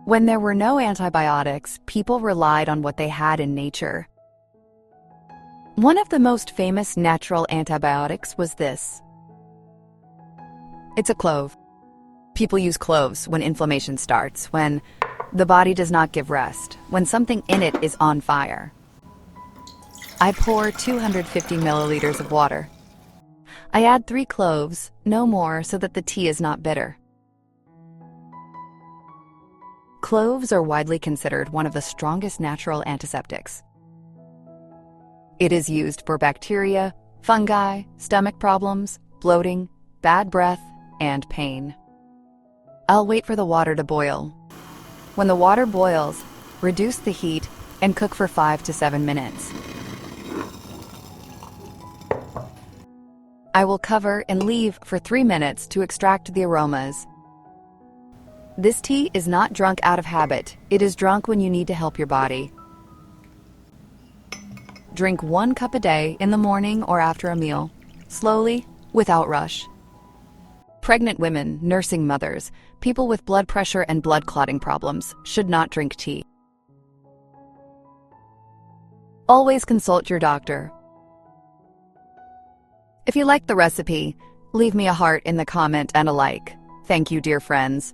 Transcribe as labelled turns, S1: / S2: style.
S1: When there were no antibiotics, people relied on what they had in nature. One of the most famous natural antibiotics was this. It's a clove. People use cloves when inflammation starts, when the body does not give rest, when something in it is on fire. I pour 250 milliliters of water. I add 3 cloves, no more, so that the tea is not bitter. Cloves are widely considered one of the strongest natural antiseptics. It is used for bacteria, fungi, stomach problems, bloating, bad breath, and pain. I'll wait for the water to boil. When the water boils, reduce the heat and cook for 5 to 7 minutes. I will cover and leave for 3 minutes to extract the aromas. This tea is not drunk out of habit. It is drunk when you need to help your body. Drink 1 cup a day in the morning or after a meal, slowly, without rush. Pregnant women, nursing mothers, people with blood pressure and blood clotting problems should not drink tea. Always consult your doctor. If you liked the recipe, leave me a heart in the comment and a like. Thank you, dear friends.